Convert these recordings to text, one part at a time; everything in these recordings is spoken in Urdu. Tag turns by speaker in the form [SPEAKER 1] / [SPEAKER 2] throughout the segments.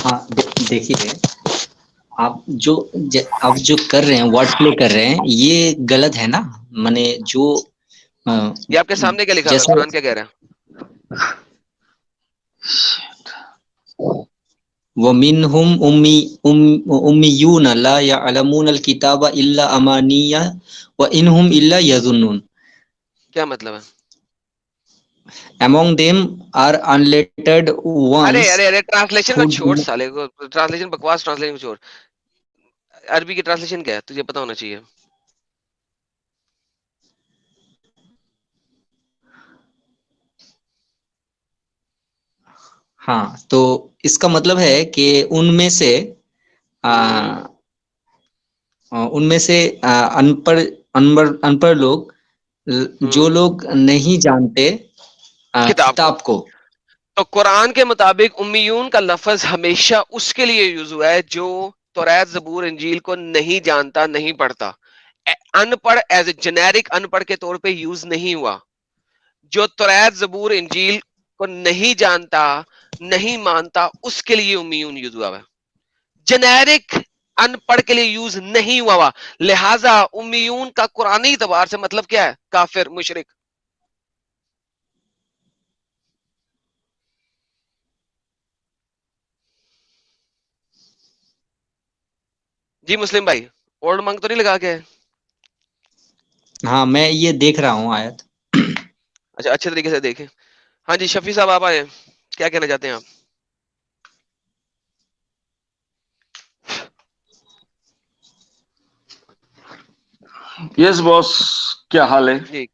[SPEAKER 1] ہاں دیکھیے، آپ جو آپ جو کر رہے ہیں، ورڈ پلے کر رہے ہیں، یہ غلط ہے نا. مانے جو
[SPEAKER 2] یہ آپ کے سامنے کیا لکھا ہوا ہے؟
[SPEAKER 1] جیسا
[SPEAKER 2] قرآن کیا کہہ رہا ہے؟
[SPEAKER 1] وَمِنْهُمْ أُمِّيُّونَ لَا يَعْلَمُونَ الْكِتَابَ إِلَّا أَمَانِيَّ وَإِنْ هُمْ إِلَّا يَظُنُّونَ.
[SPEAKER 2] کیا مطلب ہے؟
[SPEAKER 1] Among them are unlettered
[SPEAKER 2] array
[SPEAKER 1] ones
[SPEAKER 2] array array translation کا
[SPEAKER 1] who
[SPEAKER 2] چھوڑ سالے کو، ٹرانسلیشن بکواس، ٹرانسلیشن کو چھوڑ. عربی کی ٹرانسلیشن کیا ہے تجھے پتا ہونا چاہیے.
[SPEAKER 1] ہاں، تو اس کا مطلب ہے کہ ان میں سے ان پڑھ لوگ، جو لوگ نہیں جانتے
[SPEAKER 2] کتاب کو.
[SPEAKER 1] کتاب کو.
[SPEAKER 2] تو قرآن کے مطابق امیون کا لفظ ہمیشہ اس کے لیے یوز ہوا ہے جو توریت، زبور، انجیل کو نہیں جانتا، نہیں پڑھتا. ان پڑھ ایز اے جنیرک ان پڑھ کے طور پہ یوز نہیں ہوا. جو توریت، زبور، انجیل کو نہیں جانتا، نہیں مانتا، اس کے لیے امیون یوز ہوا ہے. جنیرک ان پڑھ کے لیے یوز نہیں ہوا ہوا. لہذا امیون کا قرآنی اعتبار سے مطلب کیا ہے؟ کافر، مشرک. جی مسلم بھائی، اولڈ منگ تو نہیں لگا کے؟
[SPEAKER 1] ہاں، میں یہ دیکھ رہا ہوں آیت.
[SPEAKER 2] اچھا، اچھے طریقے سے دیکھیں. ہاں جی شفیع صاحب آپ آئے، کیا کہنا چاہتے ہیں آپ؟
[SPEAKER 3] یس باس، کیا حال ہے؟
[SPEAKER 2] جی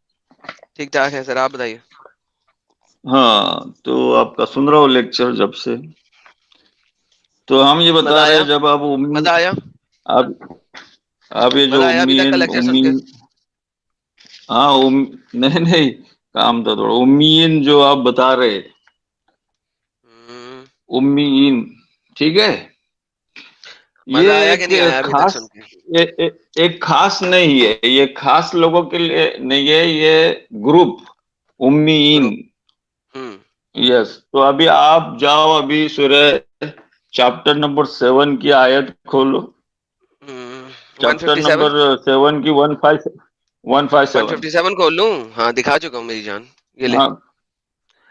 [SPEAKER 2] ٹھیک ٹھاک ہے سر، آپ بتائیے.
[SPEAKER 3] ہاں، تو آپ کا سن رہا ہوں لیکچر جب سے. تو ہم یہ
[SPEAKER 2] مزہ
[SPEAKER 3] بتا رہے
[SPEAKER 2] آیا؟
[SPEAKER 3] ہیں، جب
[SPEAKER 2] مزہ آیا؟
[SPEAKER 3] آپ آپ یہ
[SPEAKER 2] مزہ
[SPEAKER 3] جو
[SPEAKER 2] آیا ابھی تک کا لیکچر سن کے؟
[SPEAKER 3] ہاں نہیں نہیں، کام تھا تھوڑا. امین جو آپ بتا رہے، امیین، ٹھیک ہے.
[SPEAKER 2] مزہ
[SPEAKER 3] یہ
[SPEAKER 2] آیا کہ
[SPEAKER 3] ایک
[SPEAKER 2] نہیں آیا ابھی تک
[SPEAKER 3] خاص
[SPEAKER 2] سن کے؟
[SPEAKER 3] ایک خاص نہیں ہے، یہ خاص لوگوں کے لیے نہیں ہے، یہ گروپ امیین.
[SPEAKER 2] گروپ.
[SPEAKER 3] یس. تو ابھی آپ جاؤ، ابھی سورہ چیپٹر نمبر 7 کی آیت کھولو. چیپٹر
[SPEAKER 2] 157.
[SPEAKER 3] نمبر 7 کی 157.
[SPEAKER 2] 157 کھول لوں؟ ہاں دکھا چکا ہوں میری جان، یہ لے.
[SPEAKER 3] ہاں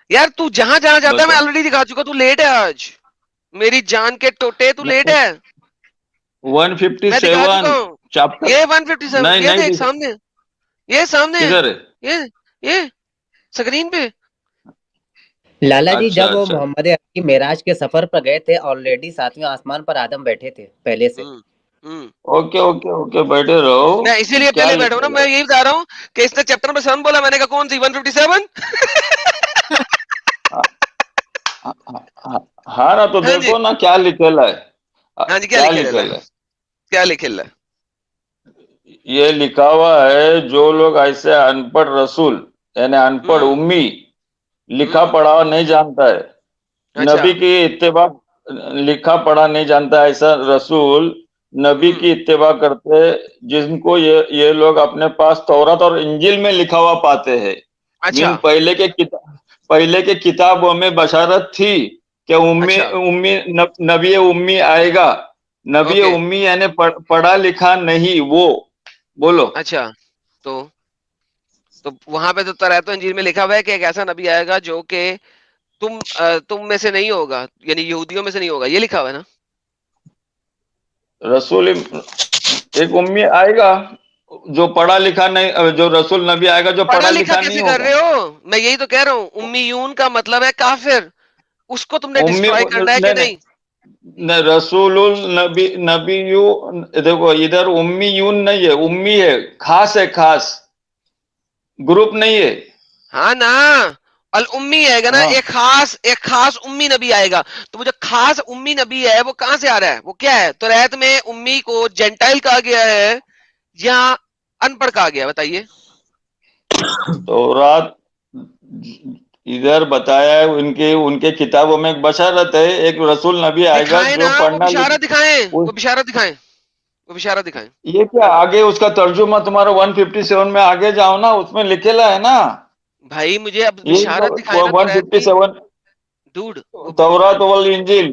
[SPEAKER 2] یار تو جہاں جہاں جاتا ہے میں
[SPEAKER 3] بتا.
[SPEAKER 2] آلریڈی دکھا چکا. تو لیٹ ہے آج، میری جان کے ٹوٹے، تو لیٹ ہے. میں دکھا
[SPEAKER 3] 157
[SPEAKER 2] چکا ہوں.
[SPEAKER 3] چیپٹر.
[SPEAKER 2] یہ 157
[SPEAKER 3] نہیں
[SPEAKER 2] یہ
[SPEAKER 3] نہیں،
[SPEAKER 2] دیکھ سامنے، یہ سامنے ہے،
[SPEAKER 3] کدھر ہے؟
[SPEAKER 2] یہ سکرین پہ.
[SPEAKER 4] لالا جی
[SPEAKER 3] اچھا
[SPEAKER 4] جب وہ
[SPEAKER 3] اچھا.
[SPEAKER 4] محمد عربی معراج کے سفر پر گئے تھے، آلریڈی 7ویں آسمان پر آدم بیٹھے تھے پہلے سے.
[SPEAKER 3] اوکے اوکے اوکے، بیٹھے رہو.
[SPEAKER 2] میں اسی لیے
[SPEAKER 3] کیا
[SPEAKER 2] پہلے بیٹھا ہوں نا،
[SPEAKER 3] لکھے
[SPEAKER 2] میں
[SPEAKER 3] گا؟
[SPEAKER 2] یہی بتا رہا ہوں کہ اس نے چیپٹر میں 7 بولا، میں نے کہا کون سی 157.
[SPEAKER 3] ہاں نا، تو
[SPEAKER 2] ہاں جی،
[SPEAKER 3] دیکھو نا کیا لکھے ہے.
[SPEAKER 2] ہاں جی، کیا
[SPEAKER 3] کیا
[SPEAKER 2] لکھے
[SPEAKER 3] لکھے
[SPEAKER 2] ہے؟
[SPEAKER 3] ہے؟
[SPEAKER 2] کیا لکھے ہے؟
[SPEAKER 3] یہ لکھا ہوا ہے، جو لوگ ایسے ان پڑھ رسول، یعنی ان پڑھ امی، لکھا پڑھا نہیں جانتا ہے،
[SPEAKER 2] اچھا.
[SPEAKER 3] نبی کی اتباع، لکھا پڑھا نہیں جانتا ہے، ایسا رسول نبی کی اتباع کرتے، جن کو یہ لوگ اپنے پاس تورات اور انجیل میں لکھا ہوا پاتے ہیں.
[SPEAKER 2] اچھا
[SPEAKER 3] پہلے کے کتابوں میں بشارت تھی کہ
[SPEAKER 2] اچھا
[SPEAKER 3] نبی امی آئے گا. نبی
[SPEAKER 2] اوکے
[SPEAKER 3] امی یعنی پڑھا لکھا نہیں وہ. بولو.
[SPEAKER 2] اچھا. تو وہاں پہ تو توریت و انجیل میں لکھا ہوا ہے کہ ایک ایسا نبی آئے گا جو کہ تم میں سے نہیں ہوگا، یعنی یہودیوں میں سے نہیں ہوگا، یہ لکھا ہوا ہے نا.
[SPEAKER 3] رسول ایک امی آئے گا جو پڑھا لکھا نہیں، جو رسول نبی آئے گا جو
[SPEAKER 2] پڑھا
[SPEAKER 3] پڑھا
[SPEAKER 2] لکھا
[SPEAKER 3] لکھا نہیں
[SPEAKER 2] کیسے کر
[SPEAKER 3] ہوگا.
[SPEAKER 2] رہے ہو؟ میں یہی تو کہہ رہا ہوں، امیون کا مطلب ہے کافر. اس کو تم نے
[SPEAKER 3] امی
[SPEAKER 2] ڈسٹرائے کرنا ہے کہ نہیں؟
[SPEAKER 3] نہیں، رسول النبی نبی دیکھو ادھر امی یون نہیں ہے، امی ہے، خاص ہے، خاص گروپ نہیں ہے.
[SPEAKER 2] ہاں نا، الامی آئے گا نا،
[SPEAKER 3] ہاں،
[SPEAKER 2] ایک خاص امی نبی آئے گا. تو وہ جو خاص امی نبی ہے وہ کہاں سے آ رہا ہے؟ وہ کیا ہے؟ تو ریت میں امی کو جینٹائل کہا گیا ہے یا ان پڑھ کہا گیا؟ بتائیے.
[SPEAKER 3] تو رات ادھر بتایا ہے، ان کے کتابوں میں ایک بشارت ہے، ایک رسول نبی آئے گا
[SPEAKER 2] دکھائیں
[SPEAKER 3] جو
[SPEAKER 2] نا، وہ
[SPEAKER 3] پڑھنا
[SPEAKER 2] بشارت دکھائیں،
[SPEAKER 3] لکھنا.
[SPEAKER 2] وہ بشارت دکھائیں، وہ بشارت دکھائیں.
[SPEAKER 3] یہ کیا آگے اس کا ترجمہ تمہارا 157 میں آگے جاؤ نا، اس میں لکھےلا ہے نا.
[SPEAKER 2] بھائی مجھے اب
[SPEAKER 3] یہ
[SPEAKER 2] بشارت دکھائے نا تو ریت کی.
[SPEAKER 3] 157
[SPEAKER 2] ڈوڈ وہ
[SPEAKER 3] تورات والانجیل.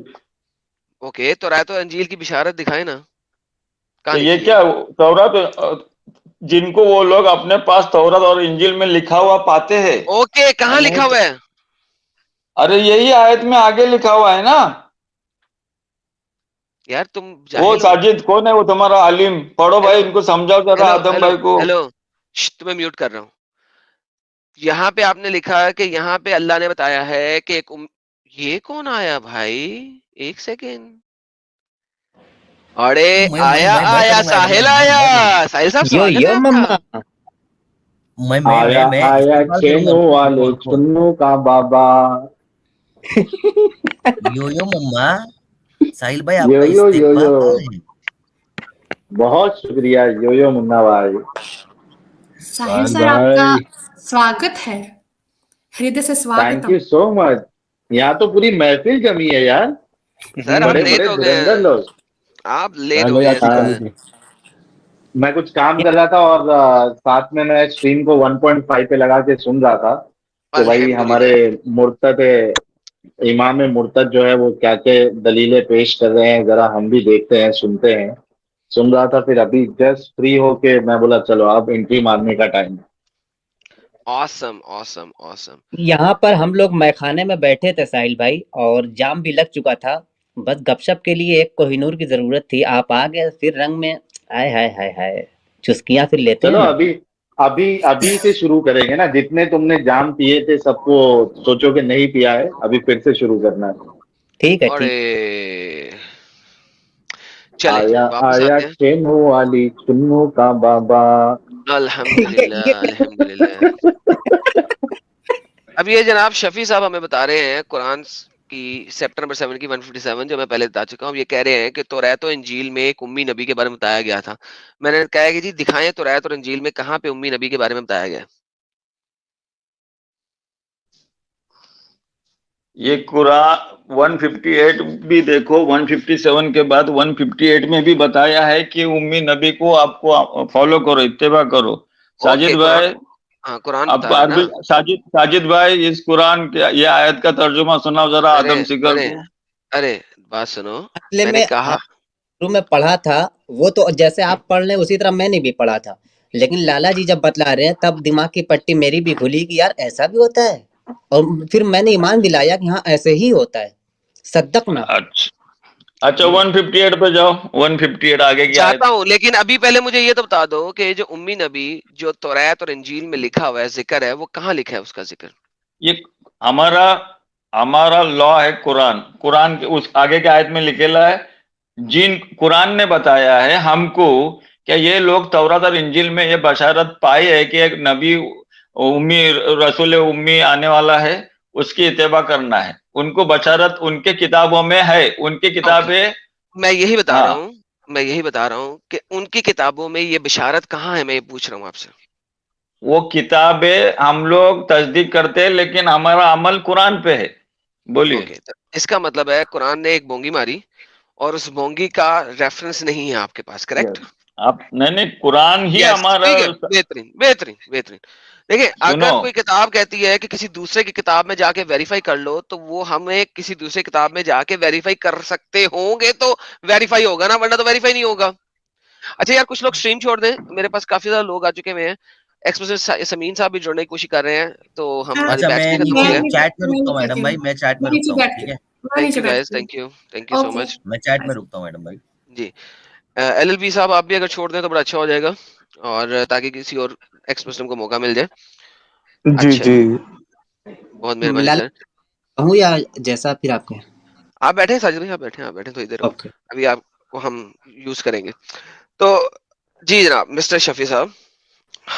[SPEAKER 2] اوکے تو رایت و انجیل کی بشارت دکھائے نا
[SPEAKER 3] تو
[SPEAKER 2] کہاں
[SPEAKER 3] یہ
[SPEAKER 2] لکھی ہے؟
[SPEAKER 3] کیا تورات جن کو وہ لوگ اپنے پاس تورات اور انجیل میں لکھا ہوا پاتے ہیں.
[SPEAKER 2] اوکے کہاں لکھا ہوا ہے؟
[SPEAKER 3] ارے یہی آیت میں آگے لکھا ہوا ہے نا.
[SPEAKER 2] یار تم
[SPEAKER 3] وہ
[SPEAKER 2] جاہل ہو.
[SPEAKER 3] ساجد کون ہے وہ تمہارا عالم؟ پڑھو بھائی،
[SPEAKER 2] ہیلو
[SPEAKER 3] ان کو سمجھاؤ ذرا
[SPEAKER 2] ہیلو
[SPEAKER 3] آدم
[SPEAKER 2] ہیلو
[SPEAKER 3] بھائی کو.
[SPEAKER 2] ہیلو تمہیں میوٹ کر رہا ہوں. یہاں پہ آپ نے لکھا ہے کہ یہاں پہ اللہ نے بتایا ہے کہ ایک یہ کون آیا بھائی؟ ایک سیکنڈ. ارے آیا آیا ساحل آیا. ساحل صاحب
[SPEAKER 4] یو
[SPEAKER 2] سواگت ہے
[SPEAKER 4] یو
[SPEAKER 2] آپ کا.
[SPEAKER 4] مما
[SPEAKER 3] آیا آیا چینو والے چنو کا بابا.
[SPEAKER 5] یو مما ساحل بھائی آپ
[SPEAKER 3] یو
[SPEAKER 5] کا
[SPEAKER 3] یو یو یو
[SPEAKER 5] استقبال ہے.
[SPEAKER 3] بہت شکریہ یو یو منا بھائی.
[SPEAKER 6] ساحل سر آپ کا سواگت ہے، ہردے سے
[SPEAKER 3] تھینک
[SPEAKER 6] سواگتم.
[SPEAKER 3] یو سو مچ. یہاں تو پوری محفل جمی ہے یار،
[SPEAKER 2] سر آپ
[SPEAKER 3] بڑے
[SPEAKER 2] لیٹ
[SPEAKER 3] بڑے
[SPEAKER 2] ہو گئے
[SPEAKER 3] دھرندر
[SPEAKER 2] ہیں.
[SPEAKER 3] لوگ.
[SPEAKER 2] آپ لیٹ ہو گئے ہیں سر.
[SPEAKER 3] میں کچھ کام کر رہا تھا اور ساتھ میں اسٹریم کو 1.5 پہ لگا کے سن رہا تھا کہ بھائی ہمارے
[SPEAKER 2] الحمدللہ.
[SPEAKER 3] مرتد امام مرتد جو ہے وہ کیا کیا دلیلیں پیش کر رہے ہیں، ذرا ہم بھی دیکھتے ہیں سنتے ہیں. سن رہا تھا، پھر ابھی جسٹ فری ہو کے میں بولا چلو اب انٹری مارنے کا ٹائم.
[SPEAKER 2] awesome awesome awesome.
[SPEAKER 4] یہاں پر ہم لوگ میخانے میں بیٹھے تھے ساحل بھائی، اور جام بھی لگ چکا تھا. بس گپ شپ کے لیے ایک کوہ نور کی ضرورت تھی. آپ آ گئے پھر رنگ میں. ہائے ہائے ہائے ہائے، چسکیاں پھر لیتے ہیں
[SPEAKER 3] چلو
[SPEAKER 4] نا.
[SPEAKER 3] ابھی سے شروع کریں گے نا. جتنے تم نے جام پیے تھے سب کو سوچو کہ نہیں پیا ہے، ابھی پھر سے شروع کرنا ہے.
[SPEAKER 4] ٹھیک ہے
[SPEAKER 2] ارے
[SPEAKER 4] ٹھیک.
[SPEAKER 2] چلیں جی
[SPEAKER 3] آیا
[SPEAKER 2] واپس
[SPEAKER 3] آیا
[SPEAKER 2] آتے ہیں.
[SPEAKER 3] چینو والی چنو کا بابا.
[SPEAKER 2] الحمدللہ الحمدللہ. اب یہ جناب شفیع صاحب ہمیں بتا رہے ہیں قرآن کی چیپٹر نمبر 7 کی 157 جو میں پہلے بتا چکا ہوں. یہ کہہ رہے ہیں کہ توریت و انجیل میں ایک امی نبی کے بارے میں بتایا گیا تھا. میں نے کہا کہ جی دکھائیں توریت اور انجیل میں کہاں پہ امی نبی کے بارے میں بتایا گیا.
[SPEAKER 3] یہ قرآن 158 بھی دیکھو، 157 کے بعد 158 میں بھی بتایا ہے کہ امی نبی کو آپ کو فالو کرو، اتباع کرو.
[SPEAKER 2] اوکے
[SPEAKER 3] ساجد بھائی،
[SPEAKER 2] ہاں قرآن
[SPEAKER 3] آپ
[SPEAKER 2] بتا
[SPEAKER 3] کو
[SPEAKER 2] رہا ہے
[SPEAKER 3] عربی
[SPEAKER 2] نا.
[SPEAKER 3] ساجد بھائی اس قرآن کے یہ آیت کا ترجمہ سناؤ ذرا
[SPEAKER 2] ارے
[SPEAKER 3] آدم سگر
[SPEAKER 2] ارے
[SPEAKER 3] کو.
[SPEAKER 2] ارے بات سنو.
[SPEAKER 4] اصل
[SPEAKER 2] میں نے
[SPEAKER 4] میں
[SPEAKER 2] کہا
[SPEAKER 4] شروع میں پڑھا تھا وہ تو جیسے آپ پڑھ لیں اسی طرح میں نے بھی پڑھا تھا، لیکن لالا جی جب بتلا رہے ہیں تب دماغ کی پٹی میری بھی کھلی کہ یار ایسا بھی ہوتا ہے. اور پھر میں نے ایمان دلایا کہ ہاں ایسے ہی ہوتا ہے. صدقنا.
[SPEAKER 3] اچھا 158 پہ جاؤ. 158 آگے کی آیت.
[SPEAKER 2] چاہتا ہوں، لیکن ابھی پہلے مجھے یہ تو بتا دو کہ جو امی نبی جو توریت اور انجیل میں لکھا ہوا ہے ذکر ہے وہ کہاں لکھا ہے اس کا ذکر؟
[SPEAKER 3] یہ ہمارا لا ہے قرآن کے اس آگے کے آیت میں لکھا ہے جن قرآن نے بتایا ہے ہم کو کہ یہ لوگ تورات اور انجیل میں یہ بشارت پائی ہے کہ ایک نبی امی رسول امی آنے والا ہے، اس کی اتباع کرنا ہے. ان کو بشارت ان کے کتابوں میں ہے، ان کی کتابیں.
[SPEAKER 2] میں یہی بتا
[SPEAKER 3] ہاں
[SPEAKER 2] رہا ہوں کہ ان کی کتابوں میں یہ بشارت کہاں ہے. میں یہ پوچھ رہا ہوں آپ سے.
[SPEAKER 3] وہ کتابیں ہم لوگ تصدیق کرتے ہیں لیکن ہمارا عمل قرآن پہ ہے. بولیے.
[SPEAKER 2] اوکے، اس کا مطلب ہے قرآن نے ایک بونگی ماری اور اس بونگی کا ریفرنس نہیں ہے آپ کے پاس، کریکٹ؟
[SPEAKER 3] آپ نہیں قرآن ہی
[SPEAKER 2] یس
[SPEAKER 3] ہمارا.
[SPEAKER 2] ٹھیک ہے، بہترین بہترین بہترین. دیکھیں
[SPEAKER 3] سنو
[SPEAKER 2] اگر کوئی کتاب کہتی ہے کہ کسی دوسرے کی کتاب میں جا کے ویریفائی کر لو تو وہ ہمیں کسی دوسرے کتاب میں جا کے ویریفائی کر سکتے ہوں گے تو ویریفائی ہوگا نا، ورنہ تو ویریفائی نہیں ہوگا. اچھا یار کچھ لوگ اسٹریم چھوڑ دیں، میرے پاس کافی زیادہ لوگ آ چکے ہوئے ہیں. ایکسپریس سمین صاحب بھی جڑنے کی کوشش کر رہے ہیں تو ہماری
[SPEAKER 5] اچھا
[SPEAKER 2] بیچ
[SPEAKER 5] میں
[SPEAKER 2] بھی ختم ہو
[SPEAKER 5] نیچے
[SPEAKER 2] گیا.
[SPEAKER 5] چیٹ میں رکتا ہوں میڈم بھائی، میں چیٹ میں رکتا ہوں. ٹھیک ہے،
[SPEAKER 2] thank you guys, thank you so much.
[SPEAKER 5] میں چیٹ میں رکتا ہوں میڈم بھائی.
[SPEAKER 2] جی ایل ایل بی صاحب آپ بھی اگر چھوڑ دیں تو بڑا اچھا ہو جائے گا، اور تاکہ کسی اور ایکسپریس کو موقع مل جائے. اچھا جی بہت مہربانی
[SPEAKER 4] لالا
[SPEAKER 2] سر.
[SPEAKER 4] کہوں یا جیسا پھر آپ کے.
[SPEAKER 2] آپ بیٹھے ساجد بھائی، آپ بیٹھے تو ادھر
[SPEAKER 4] اوکے.
[SPEAKER 2] ابھی آپ کو ہم یوز کریں گے. تو جی جناب مسٹر شفیع صاحب،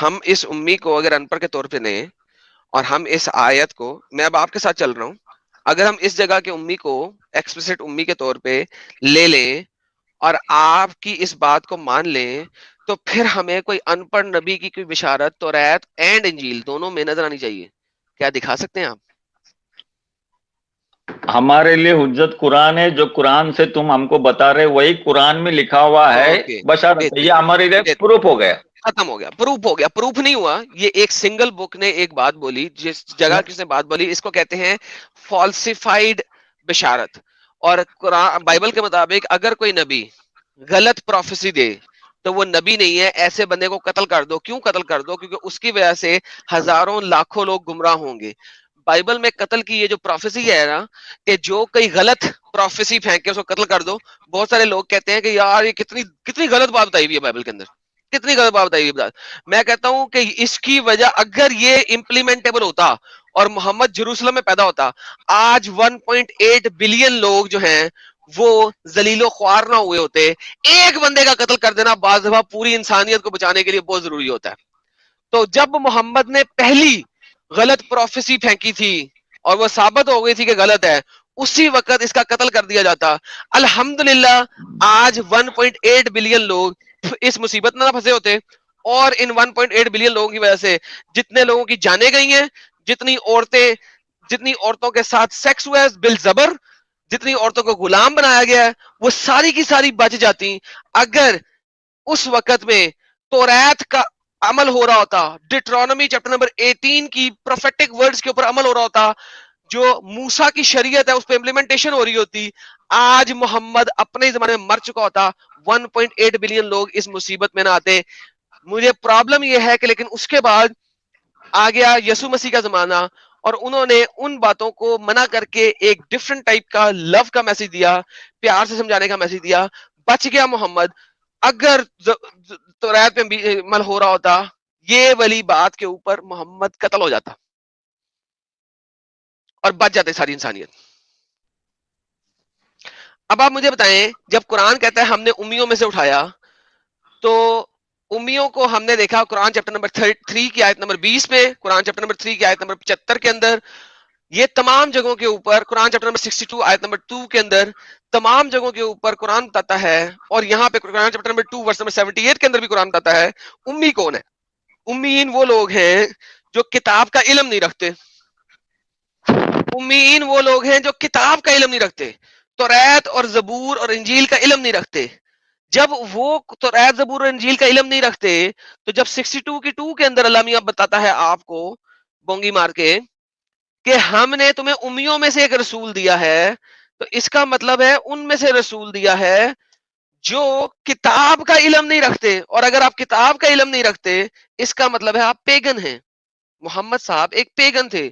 [SPEAKER 2] ہم اس امی کو اگر ان پڑھ کے طور پہ لیں اور ہم اس آیت کو، میں اب آپ کے ساتھ چل رہا ہوں، اگر ہم اس جگہ کے امی کو ایکسپلسٹ امی کے طور پہ لے لیں اور آپ کی اس بات کو مان لیں تو پھر ہمیں کوئی ان پڑھ نبی کی کوئی بشارت توریت اینڈ انجیل دونوں میں نظر آنی چاہیے. کیا دکھا سکتے ہیں آپ؟
[SPEAKER 3] ہمارے لیے حجت قرآن ہے. جو قرآن سے تم ہم کو بتا رہے وہی قرآن میں لکھا ہوا ہے
[SPEAKER 2] اوکے
[SPEAKER 3] بشارت. یہ ہمارے لیے پروف ہو گیا.
[SPEAKER 2] ختم ہو گیا، پروف نہیں ہوا. یہ ایک سنگل بک نے ایک بات بولی، جس جگہ کس نے بات بولی، اس کو کہتے ہیں فالسیفائیڈ بشارت. اور قرآن بائبل کے مطابق اگر کوئی نبی غلط پروفیسی دے تو وہ نبی نہیں ہے, ایسے بندے کو قتل کر دو. کیوں قتل کر دو؟ کیونکہ اس کی وجہ سے ہزاروں لاکھوں لوگ گمراہ ہوں گے. بائبل میں قتل کی یہ جو پروفیسی ہے نا, کہ جو کوئی غلط پروفیسی پھینک کے اس کو قتل کر دو. بہت سارے لوگ کہتے ہیں کہ یار یہ کتنی غلط بات بتائی ہوئی ہے بائبل کے اندر, کتنی غلط بات بتائی ہوئی ہے. میں کہتا ہوں کہ اس کی وجہ اگر یہ امپلیمنٹیبل ہوتا اور محمد جروسلم میں پیدا ہوتا, آج 1.8 بلین لوگ جو ہیں وہ ذلیل و خوار نہ ہوئے ہوتے. ایک بندے کا قتل کر دینا بعض دفعہ پوری انسانیت کو بچانے کے لیے بہت ضروری ہوتا ہے. تو جب محمد نے پہلی غلط پروفیسی پھینکی تھی اور وہ ثابت ہو گئی تھی کہ غلط ہے, اسی وقت اس کا قتل کر دیا جاتا. الحمدللہ آج 1.8 بلین لوگ اس مصیبت میں نہ پھنسے ہوتے, اور ان 1.8 بلین لوگوں کی وجہ سے جتنے لوگوں کی جانیں گئی ہیں, جتنی عورتوں کے ساتھ سیکس ہوا ہے بالزبر, جتنی عورتوں کو غلام بنایا گیا ہے, وہ ساری کی ساری بچ جاتی اگر اس وقت میں توریت کا عمل ہو رہا ہوتا, ڈیٹرونومی چیپٹر نمبر 18 کی پروفیٹک ورڈز کے اوپر عمل ہو رہا ہوتا, جو موسیٰ کی شریعت ہے اس پہ امپلیمنٹیشن ہو رہی ہوتی. آج محمد اپنے زمانے میں مر چکا ہوتا, 1.8 بلین لوگ اس مصیبت میں نہ آتے. مجھے پرابلم یہ ہے کہ لیکن اس کے بعد آ گیا یسوع مسیح کا زمانہ, اور انہوں نے ان باتوں کو منع کر کے ایک ڈیفرنٹ ٹائپ کا لو کا میسج دیا, پیار سے سمجھانے کا میسج دیا. بچ گیا محمد. اگر توریت پہ عمل ہو رہا ہوتا, یہ والی بات کے اوپر محمد قتل ہو جاتا اور بچ جاتے ساری انسانیت. اب آپ مجھے بتائیں, جب قرآن کہتا ہے ہم نے امیوں میں سے اٹھایا, تو امیوں کو ہم نے دیکھا قرآن چیپٹر نمبر 3 کی آیت نمبر 20 میں, قرآن چیپٹر نمبر 3 کی آیت نمبر 75 کے اندر, یہ تمام جگہوں کے اوپر قرآن چیپٹر نمبر 62 آیت نمبر 2 کے اندر, تمام جگہوں کے اوپر قرآن بتاتا ہے. اور یہاں پہ قرآن چیپٹر نمبر 2 ورس نمبر 78 کے اندر بھی قرآن بتاتا ہے امی کون ہے. امیین وہ لوگ ہیں جو کتاب کا علم نہیں رکھتے. امیین وہ لوگ ہیں جو کتاب کا علم نہیں رکھتے, توریت اور زبور اور انجیل کا علم نہیں رکھتے. جب وہ توریت زبور اور انجیل کا علم نہیں رکھتے, تو جب 62 کی 2 کے اندر اللہ میاں بتاتا ہے آپ کو بونگی مار کے کہ ہم نے تمہیں امیوں میں سے ایک رسول دیا ہے, تو اس کا مطلب ہے ان میں سے رسول دیا ہے جو کتاب کا علم نہیں رکھتے. اور اگر آپ کتاب کا علم نہیں رکھتے, اس کا مطلب ہے آپ پیگن ہیں. محمد صاحب ایک پیگن تھے,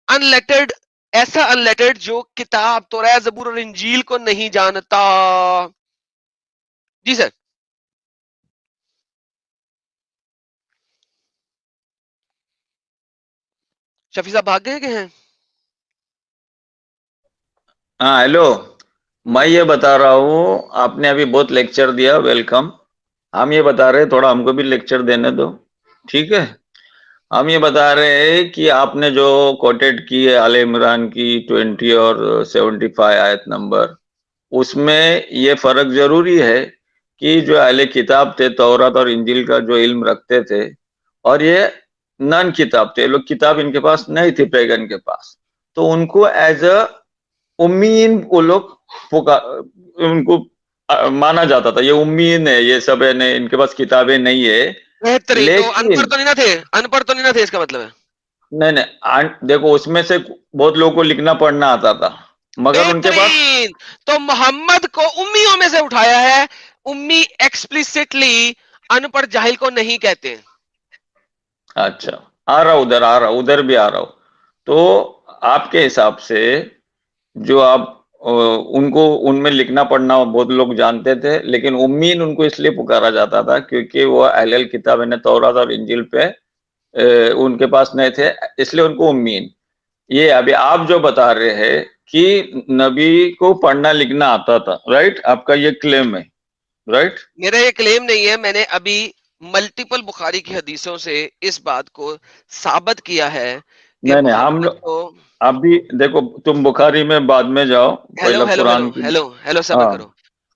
[SPEAKER 2] ان لیٹرڈ, ایسا ان لیٹرڈ جو کتاب توریت زبور اور انجیل کو نہیں جانتا. جی سر. شفیع صاحب بھاگ گئے کہ ہیں؟
[SPEAKER 3] ہاں ہیلو, میں یہ بتا رہا ہوں, آپ نے ابھی بہت لیکچر دیا, ویلکم. ہم یہ بتا رہے تھوڑا ہم کو بھی لیکچر دینے دو, ٹھیک ہے. ہم یہ بتا رہے ہیں کہ آپ نے جو کوٹیٹ کی ہے آل عمران کی 20 اور 75 آیت نمبر, اس میں یہ فرق ضروری ہے کہ جو اہل کتاب تھے تورات اور انجیل کا جو علم رکھتے تھے, اور یہ نان کتاب تھے, لوگ کتاب ان کے پاس نہیں تھی پیگن کے پاس, تو ان کو ایز اے امین وہ لوگ ان کو مانا جاتا تھا, یہ امین ہے, یہ سب ہے, ان کے پاس کتابیں نہیں ہے.
[SPEAKER 2] بہترین. تو ان
[SPEAKER 3] لیکن
[SPEAKER 2] پڑھ تو نہیں نہ تھے, ان پڑھ تو نہیں نہ تھے, اس کا مطلب ہے.
[SPEAKER 3] نہیں دیکھو, اس میں سے بہت لوگوں کو لکھنا پڑھنا آتا تھا, مگر ان کے پاس.
[SPEAKER 2] بہترین. تو محمد کو امیوں میں سے اٹھایا ہے. امی ایکسپلیسٹلی ان پڑھ جاہل کو نہیں کہتے.
[SPEAKER 3] اچھا, آ رہا ادھر بھی آ رہا ہوں. تو آپ کے حساب سے جو آپ ان میں لکھنا پڑھنا بہت لوگ جانتے تھے, لیکن امین ان کو اس لیے پکارا جاتا تھا کیونکہ وہ اہل کتاب تورات اور انجیل پہ ان کے پاس نہیں تھے, اس لیے ان کو امین. یہ ابھی آپ جو بتا رہے ہیں کہ نبی کو پڑھنا لکھنا آتا تھا, رائٹ, آپ کا یہ کلیم ہے, رائٹ.
[SPEAKER 2] میرا یہ کلیم نہیں ہے, میں نے ابھی ملٹیپل بخاری کی حدیثوں سے اس بات کو ثابت کیا ہے کہ
[SPEAKER 3] نہیں ہم
[SPEAKER 2] محمد کو.
[SPEAKER 3] ابھی دیکھو, تم بخاری میں بعد میں جاؤ,
[SPEAKER 2] ہیلو
[SPEAKER 3] پہلا
[SPEAKER 2] ہیلو ہیلو
[SPEAKER 3] قرآن کی.
[SPEAKER 2] ہیلو ہیلو صبر
[SPEAKER 3] ہاں
[SPEAKER 2] کرو,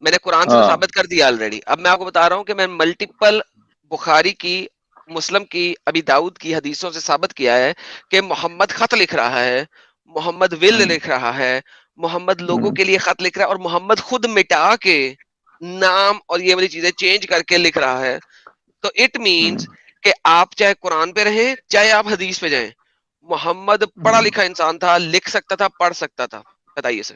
[SPEAKER 2] میں نے قرآن سے تو
[SPEAKER 3] ہاں
[SPEAKER 2] ثابت کر دیا آلریڈی. اب میں آپ کو بتا رہا ہوں کہ میں ملٹیپل بخاری کی, مسلم کی, ابی داؤد کی حدیثوں سے ثابت کیا ہے کہ محمد خط لکھ رہا ہے, محمد ول لکھ رہا ہے, محمد لوگوں کے لیے خط لکھ رہا ہے, اور محمد خود مٹا کے نام اور یہ والی چیزیں چینج کر کے لکھ رہا ہے. تو اٹ مینس کہ آپ چاہے قرآن پہ رہیں چاہے آپ حدیث پہ جائیں, محمد پڑھا لکھا انسان تھا, لکھ سکتا تھا, پڑھ سکتا تھا. بتائیے سر.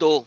[SPEAKER 2] 2,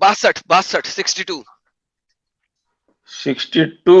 [SPEAKER 2] 62 62।
[SPEAKER 3] 62।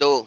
[SPEAKER 2] 2।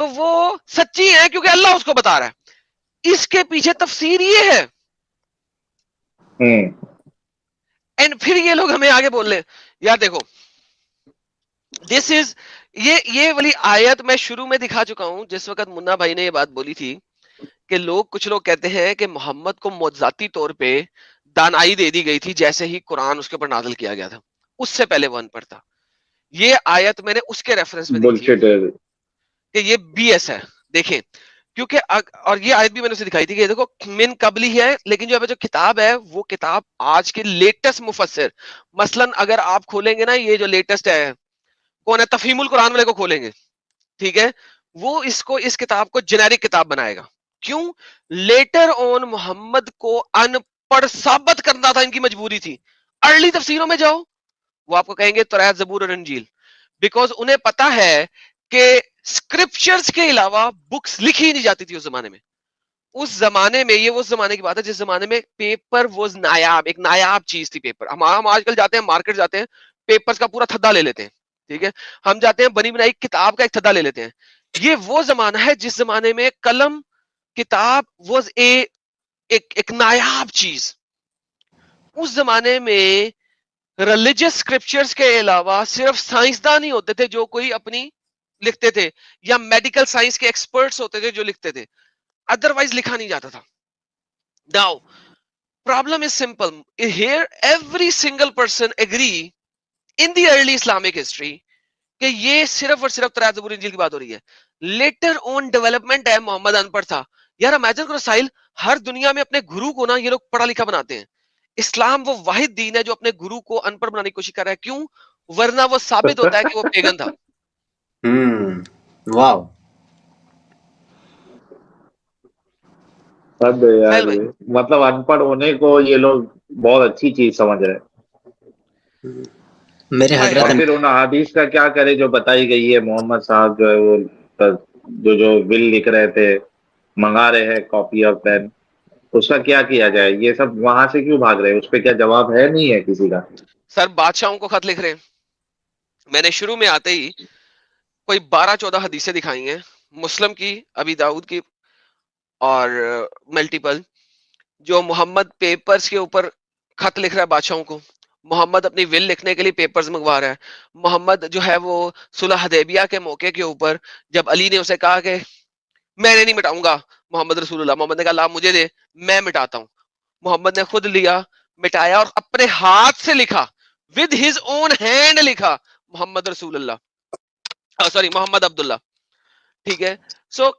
[SPEAKER 2] تو وہ سچی ہیں کیونکہ اللہ اس کو بتا رہا ہے. اس کے پیچھے تفسیر یہ ہے. اینڈ پھر یہ لوگ ہمیں آگے بول لیں یار دیکھو دس از یہ والی آیت میں شروع میں دکھا چکا ہوں جس وقت منا بھائی نے یہ بات بولی تھی کہ کچھ لوگ کہتے ہیں کہ محمد کو معجزاتی طور پہ دانائی دے دی گئی تھی جیسے ہی قرآن اس کے اوپر نازل کیا گیا تھا, اس سے پہلے وہ ان پڑھ تھا. یہ آیت میں نے اس کے ریفرنس میں دیکھی کہ یہ بی ایس ہے. دیکھیں کیونکہ اور یہ آیت بھی میں نے اسے دکھائی تھی کہ دیکھو من قبلی ہے, لیکن جو کتاب ہے وہ کتاب آج کے لیٹسٹ مفسر, مثلا اگر آپ کھولیں گے نا یہ جو لیٹسٹ ہے کون ہے تفہیم القرآن والے کو کھولیں گے, ٹھیک ہے, وہ اس کتاب کو جنیرک کتاب بنائے گا. کیوں؟ لیٹر آن محمد کو ان پڑھ ثابت کرنا تھا, ان کی مجبوری تھی. ارلی تفسیروں میں جاؤ وہ آپ کو کہیں گے توریت زبور اور انجیل, بیکاز انہیں پتا ہے کہ اسکرپچرز کے علاوہ بکس لکھی ہی نہیں جاتی تھی اس زمانے میں. اس زمانے میں یہ اس زمانے کی بات ہے جس زمانے میں پیپر واز نایاب, ایک نایاب چیز تھی پیپر. ہم آج کل جاتے ہیں مارکیٹ جاتے ہیں پیپرز کا پورا تھدا لے لیتے ہیں, ٹھیک ہے, ہم جاتے ہیں بنی بنائی کتاب کا ایک تھدا لے لیتے ہیں. یہ وہ زمانہ ہے جس زمانے میں قلم کتاب واز ایک نایاب چیز. اس زمانے میں ریلیجس اسکرپچرز کے علاوہ صرف سائنسدان ہی ہوتے تھے جو کوئی اپنی لکھتے تھے, یا میڈیکل سائنس کے ایکسپرٹس ہوتے تھے جو لکھتے تھے, ادروائز لکھا نہیں جاتا تھا. Now, problem is simple. Here, every single person agree in the early Islamic history کہ یہ صرف اور صرف توریت زبور انجیل کی بات ہو رہی ہے. لیٹر آن ڈیولپمنٹ ہے, محمد ان پڑھ تھا. یار امیجن کرو ساحل, ہر دنیا میں اپنے گرو کو نا یہ لوگ پڑھا لکھا بناتے ہیں. اسلام وہ واحد دین ہے جو اپنے گرو کو ان پڑھ بنانے کی کوشش کر رہا ہے. کیوں؟ ورنہ وہ ثابت ہوتا ہے کہ وہ پیگن تھا.
[SPEAKER 4] واو
[SPEAKER 7] یار مطلب ان پڑھ ہونے کو یہ لوگ بہت اچھی چیز سمجھ رہے ہیں.
[SPEAKER 4] میرے حضرت
[SPEAKER 7] اور پھر ان احادیث کا کیا کرے جو بتائی گئی ہے. محمد صاحب جو ہے وہ جو ول لکھ رہے تھے, منگا رہے ہیں کاپی اور پین, اس کا کیا کیا جائے؟ یہ سب وہاں سے کیوں بھاگ رہے ہیں؟ اس پہ کیا جواب ہے نہیں ہے کسی کا؟
[SPEAKER 2] سر بادشاہوں کو خط لکھ رہے ہیں. میں نے شروع میں آتے ہی کوئی 12-14 حدیثیں دکھائی ہیں, مسلم کی, ابی داؤد کی اور ملٹیپل, جو محمد پیپرز کے اوپر خط لکھ رہا ہے بادشاہوں کو. محمد اپنی ول لکھنے کے لیے پیپرز منگوا رہا ہے. محمد جو ہے وہ صلح حدیبیہ کے موقع کے اوپر جب علی نے اسے کہا کہ میں نے نہیں مٹاؤں گا محمد رسول اللہ, محمد نے کہا لا مجھے دے میں مٹاتا ہوں. محمد نے خود لیا, مٹایا اور اپنے ہاتھ سے لکھا, ود ہز اون ہینڈ لکھا محمد رسول اللہ, سوری محمد عبداللہ, ٹھیک ہے. سو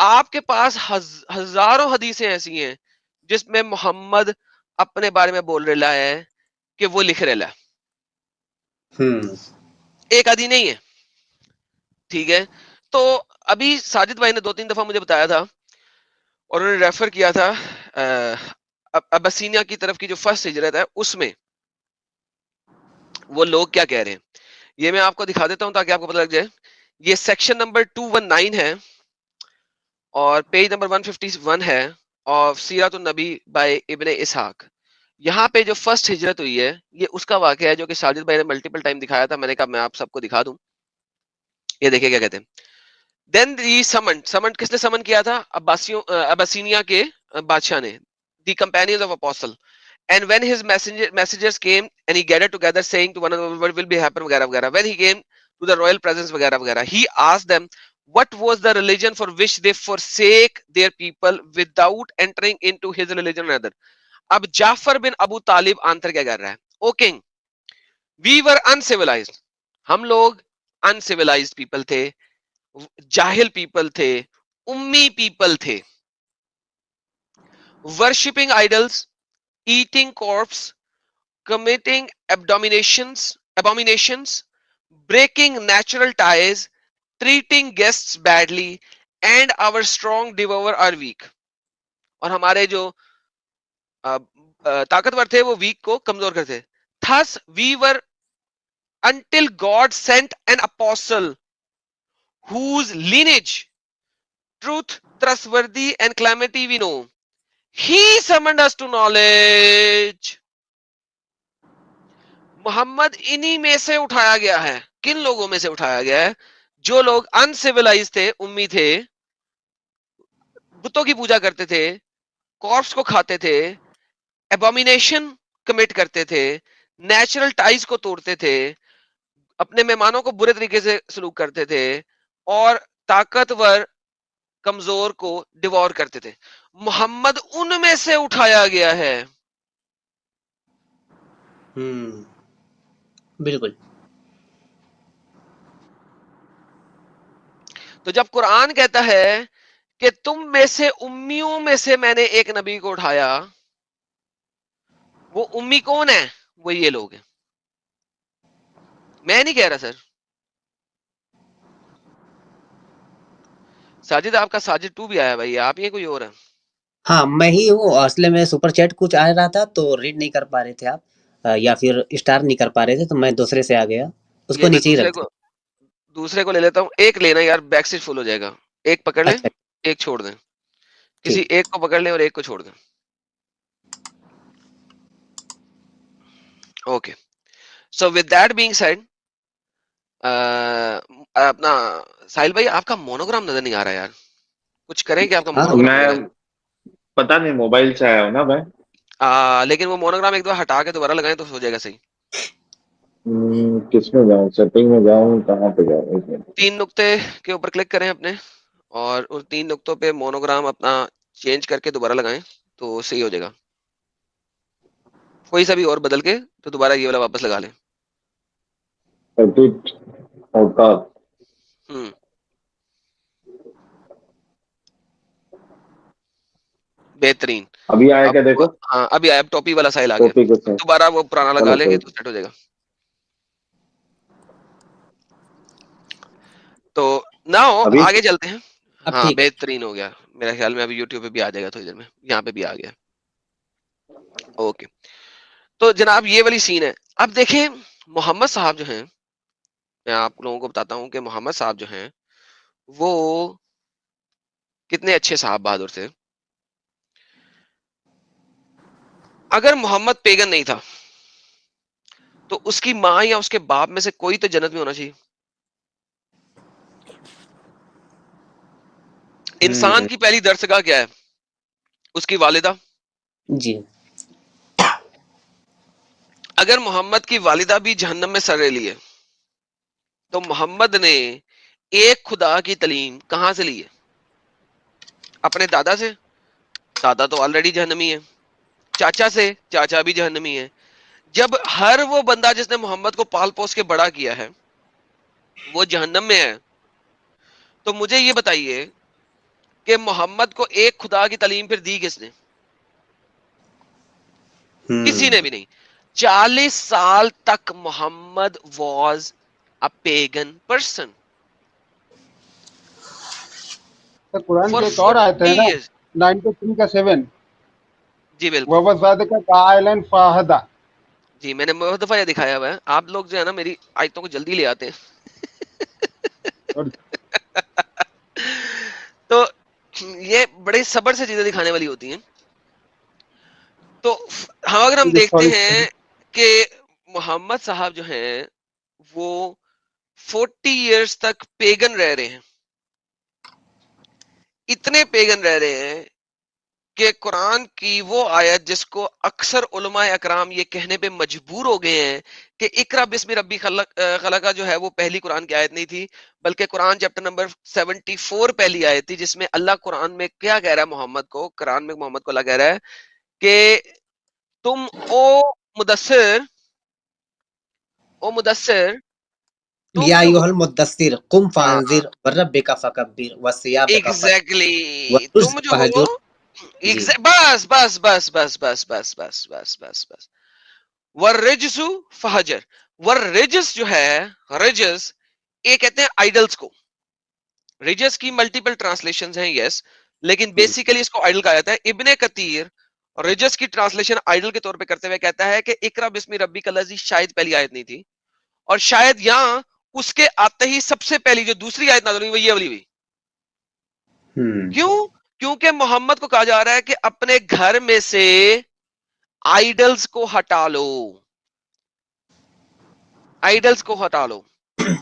[SPEAKER 2] آپ کے پاس ہزاروں حدیثیں ایسی ہیں جس میں محمد اپنے بارے میں بول رہا ہے کہ وہ لکھ رہا ہے, ایک آدھی نہیں ہے, ٹھیک ہے. تو ابھی ساجد بھائی نے 2-3 دفعہ مجھے بتایا تھا اور انہوں نے ریفر کیا تھا ابسینیا کی طرف کی جو فرسٹ ہجرت ہے, اس میں وہ لوگ کیا کہہ رہے ہیں. یہ میں آپ کو دکھا دیتا ہوں تاکہ آپ کو پتہ لگ جائے. یہ سیکشن نمبر 219 ہے اور پیج نمبر 151 ہے آف سیرت النبی بائی ابن اسحاق. یہاں پہ جو فرسٹ ہجرت ہوئی ہے یہ اس کا واقعہ ہے جو کہ ساجد بھائی نے ملٹیپل ٹائم دکھایا تھا. میں نے کہا میں آپ سب کو دکھا دوں. یہ دیکھیں کیا کہتے ہیں. دین دی سمنڈ کس نے سمن کیا تھا؟ ابسینیا کے بادشاہ نے. The companions of apostle. And when his messengers came and he gathered together saying to one another what will be happen وغیرہ وغیرہ, when he came to the royal presence وغیرہ وغیرہ, he asked them what was the religion for which they forsake their people without entering into his religion another. اب جعفر بن ابو طالب آنسر کیا کر رہا ہے, او کنگ we were uncivilized, ہم لوگ uncivilized people تھے, جاہل پیپل تھے, امی پیپل تھے, worshipping idols, eating corpse, committing abominations, breaking natural ties, treating guests badly, and our strong devour are weak. اور ہمارے جو طاقتور تھے وہ ویک کو کمزور کرتے. Thus we were until God sent an apostle whose lineage, truth, trustworthy and calamity we know. He summoned us to knowledge. محمد انہی میں سے اٹھایا گیا ہے. کن لوگوں میں سے اٹھایا گیا ہے؟ جو لوگ انسیولائز تھے, امی تھے, بتوں کی پوجا کرتے تھے, کارپس کو کھاتے تھے, ایبومینیشن کمٹ کرتے تھے, نیچرل ٹائز کو توڑتے تھے, اپنے مہمانوں کو برے طریقے سے سلوک کرتے تھے, اور طاقتور کمزور کو ڈیوور کرتے تھے. محمد ان میں سے اٹھایا گیا ہے.
[SPEAKER 4] بالکل.
[SPEAKER 2] تو جب قرآن کہتا ہے کہ تم میں سے امیوں میں سے میں نے ایک نبی کو اٹھایا, وہ امی کون ہے؟ وہ یہ لوگ ہیں. میں نہیں کہہ رہا سر. ساجد آپ کا ساجد 2 بھی آیا بھائی, آپ یہ کوئی اور ہے؟
[SPEAKER 4] ہاں میں ہی ہوں. اصل میں سپر چیٹ کچھ آ رہا تھا تو ریڈ نہیں کر پا رہے تھے آپ, یا پھر اسٹار نہیں کر پا رہے تھے, تو میں دوسرے سے آ گیا, اس کو
[SPEAKER 2] یہ میں
[SPEAKER 4] نیچے ہی رکھ دیں.
[SPEAKER 2] دوسرے کو لے لیتا ہوں. ایک لینا یار, بیک سیٹ فل ہو جائے گا. ایک پکڑ لیں,
[SPEAKER 4] اچھا
[SPEAKER 2] ایک چھوڑ دیں. کسی
[SPEAKER 4] ٹھیک.
[SPEAKER 2] ایک کو پکڑ لیں اور ایک کو چھوڑ دیں. Okay, so with that being said, اپنا ساحل بھائی آپ کا مونوگرام نظر نہیں آ رہا یار, کچھ کریں کہ آپ کا
[SPEAKER 4] ہاں
[SPEAKER 2] مونوگرام نظر
[SPEAKER 7] میں پتا نہیں موبائل سے آیا ہوں نا میں.
[SPEAKER 2] آئے, لیکن وہ مونوگرام ایک دفعہ ہٹا کے دوبارہ لگائیں تو ہو جائے گا صحیح.
[SPEAKER 7] کس میں جاؤں, سیٹنگ میں جاؤں, کہاں پہ جاؤں؟
[SPEAKER 2] 3 نقطے کے اوپر کلک کریں اپنے, اور ان 3 نقطوں پہ مونوگرام اپنا چینج کر کے دوبارہ لگائیں تو صحیح ہو جائے گا. کوئی سا بھی اور بدل کے تو دوبارہ یہ والا واپس لگا لیں.
[SPEAKER 7] ایڈٹ اوقات.
[SPEAKER 2] بہترین.
[SPEAKER 7] ابھی آیا کیا دیکھو,
[SPEAKER 2] ہاں ابھی آیا, ٹوپی والا سائل آ گیا.
[SPEAKER 7] ٹوپی کے ساتھ.
[SPEAKER 2] دوبارہ وہ پرانا لگا
[SPEAKER 7] چلو
[SPEAKER 2] لیں گے
[SPEAKER 7] کوئی
[SPEAKER 2] تو سیٹ ہو جائے گا. تو ناؤ
[SPEAKER 7] ابھی
[SPEAKER 2] آگے چلتے ہیں.
[SPEAKER 4] اب
[SPEAKER 2] ہاں
[SPEAKER 4] ٹھیک ہے.
[SPEAKER 2] بہترین ہو گیا میرے خیال میں. ابھی یوٹیوب پہ بھی آ جائے گا تھوڑی دیر میں, یہاں پہ بھی آ گیا. اوکے, تو جناب یہ والی سین ہے. اب دیکھیں محمد صاحب جو ہیں, میں آپ لوگوں کو بتاتا ہوں کہ محمد صاحب جو ہیں وہ کتنے اچھے صاحب بہادر تھے. اگر محمد پیگن نہیں تھا تو اس کی ماں یا اس کے باپ میں سے کوئی تو جنت میں ہونا چاہیے. انسان کی پہلی درسگاہ کیا ہے؟ اس کی والدہ.
[SPEAKER 4] جی.
[SPEAKER 2] اگر محمد کی والدہ بھی جہنم میں سر لے لیے تو محمد نے ایک خدا کی تعلیم کہاں سے لی ہے؟ اپنے دادا سے. دادا تو آلریڈی جہنمی ہے. چاچا سے, چاچا بھی جہنمی ہے. جب ہر وہ بندہ جس نے محمد کو پال پوس کے بڑا کیا ہے وہ جہنم میں ہے, تو مجھے یہ بتائیے کہ محمد کو ایک خدا کی تعلیم پھر دی کس نے؟ کسی نے بھی نہیں. 40 سال تک Muhammad was a pagan person.
[SPEAKER 8] Quran
[SPEAKER 2] for
[SPEAKER 8] کے ایک اور آیت
[SPEAKER 2] 40
[SPEAKER 8] ہے نا,
[SPEAKER 2] years.
[SPEAKER 8] 93 کا 7,
[SPEAKER 2] جی بالکل.
[SPEAKER 8] وَوَزَادِكَ قَائِلًا فَاحِدًا.
[SPEAKER 2] جی میں نے بہت دفعہ یہ دکھایا ہوا ہے. آپ لوگ جو ہے نا میری آیتوں کو جلدی لے آتے ہیں. تو یہ بڑے صبر سے چیزیں دکھانے والی ہوتی ہیں. تو ہم اگر ہم دیکھتے ہیں کہ محمد صاحب جو ہیں وہ 40 ایئرز تک پیگن رہ رہے ہیں. اتنے پیگن رہ رہے ہیں کہ قرآن کی وہ آیت جس کو اکثر علماء اکرام یہ کہنے پہ مجبور ہو گئے ہیں کہ اقرا بسم ربی خلقہ جو ہے وہ پہلی قرآن کی آیت نہیں تھی, بلکہ قرآن چیپٹر نمبر 74 پہلی آیت تھی, جس میں اللہ قرآن میں کیا کہہ رہا ہے محمد کو. قرآن میں محمد کو اللہ کہہ رہا ہے کہ تم مدثر تم
[SPEAKER 4] یا
[SPEAKER 2] جو
[SPEAKER 4] ایھا المدثر قم فانذر وربک فکبر وثیابک
[SPEAKER 2] ایگزیکٹلی
[SPEAKER 4] والرجز
[SPEAKER 2] تم جو ہو
[SPEAKER 4] فہجر. جی.
[SPEAKER 2] بس بس بس بس بس بس بس بس بس بس ورجس فہجر. ورجس جو ہے, رجس یہ کہتے ہیں آئیڈلز کو. رجس کی ملٹیپل ٹرانسلیشنز ہیں یس, لیکن بیسیکلی اس کو آئیڈل کہا جاتا ہے. ابن کثیر رجس کی ٹرانسلیشن آئیڈل کے طور پہ کرتے ہوئے کہتا ہے کہ اقرا بسم ربک الذی شاید پہلی آیت نہیں تھی, اور شاید یہاں اس کے آتے ہی سب سے پہلی جو دوسری آیت نازل ہوئی وہ یہ والی ہوئی. کیوں؟ کیونکہ محمد کو کہا جا رہا ہے کہ اپنے گھر میں سے آئیڈلز کو ہٹا لو, آئیڈلز کو ہٹا لو.